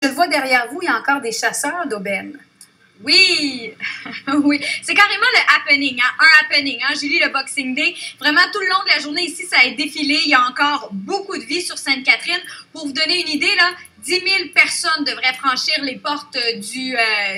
Je le vois derrière vous, il y a encore des chasseurs d'aubaine. Oui, oui, c'est carrément le happening, hein? Un happening, hein? Julie, le Boxing Day. Vraiment, tout le long de la journée ici, ça a défilé. Il y a encore beaucoup de vie sur Sainte-Catherine. Pour vous donner une idée, là, 10 000 personnes devraient franchir les portes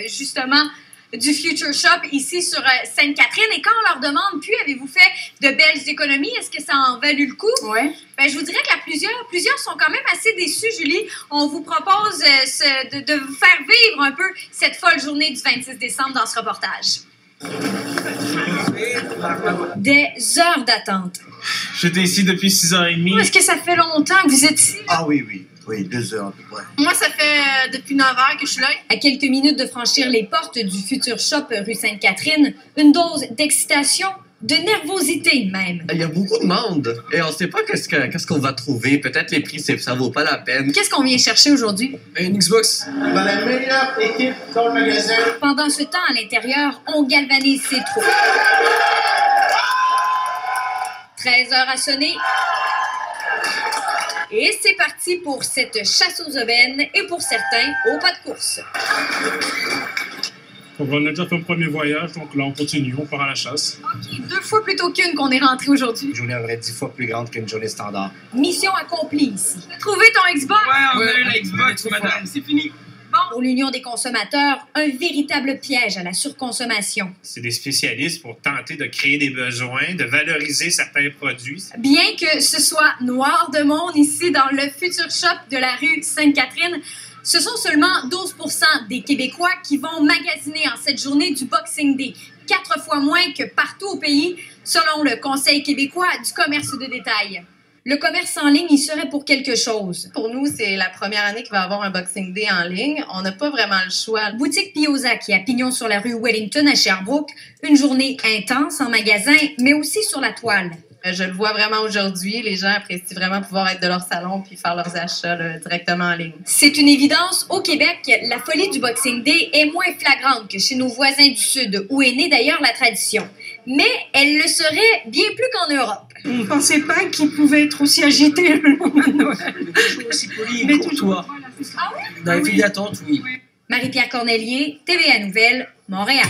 justement, du Future Shop ici sur Sainte-Catherine. Et quand on leur demande, puis avez-vous fait de belles économies? Est-ce que ça en valut le coup? Oui. Ben, je vous dirais que plusieurs sont quand même assez déçus, Julie. On vous propose de vous faire vivre un peu cette folle journée du 26 décembre dans ce reportage. Des heures d'attente. J'étais ici depuis 6h30. Est-ce que ça fait longtemps que vous êtes ici? Ah oui, 2 heures à peu près. Moi, ça fait depuis 9 heures que je suis là. À quelques minutes de franchir les portes du Future Shop rue Sainte-Catherine, une dose d'excitation, de nervosité même. Il y a beaucoup de monde et on ne sait pas qu'est-ce qu'on va trouver. Peut-être les prix, ça vaut pas la peine. Qu'est-ce qu'on vient chercher aujourd'hui? Une Xbox. Dans la meilleure équipe dans le magasin. Pendant ce temps, à l'intérieur, on galvanise ses troupes. 13 heures à sonner. Et c'est parti pour cette chasse aux aubaines et pour certains, au pas de course. On a déjà fait un premier voyage, donc là on continue, on part à la chasse. OK, 2 fois plutôt qu'une qu'on est rentré aujourd'hui. Une journée à vrai 10 fois plus grande qu'une journée standard. Mission accomplie ici. Trouver ton Xbox? on a eu la Xbox, madame, c'est fini. Bon, pour l'Union des consommateurs, un véritable piège à la surconsommation. C'est des spécialistes pour tenter de créer des besoins, de valoriser certains produits. Bien que ce soit noir de monde ici dans le Future Shop de la rue Sainte-Catherine, ce sont seulement 12 % des Québécois qui vont magasiner en cette journée du Boxing Day, 4 fois moins que partout au pays, selon le Conseil québécois du commerce de détail. Le commerce en ligne, il serait pour quelque chose. Pour nous, c'est la première année qu'il va y avoir un Boxing Day en ligne. On n'a pas vraiment le choix. Boutique Pioza qui a pignon sur la rue Wellington à Sherbrooke. Une journée intense en magasin, mais aussi sur la toile. Je le vois vraiment aujourd'hui. Les gens apprécient vraiment pouvoir être de leur salon puis faire leurs achats là, directement en ligne. C'est une évidence. Au Québec, la folie du Boxing Day est moins flagrante que chez nos voisins du Sud, où est née d'ailleurs la tradition. Mais elle le serait bien plus qu'en Europe. Je ne pensais pas qu'il pouvait être aussi agité le lendemain de Noël. Aussi poli et courtois. Ah oui? Dans les files d'attente, oui. Marie-Pierre Cornelier, TVA Nouvelles, Montréal.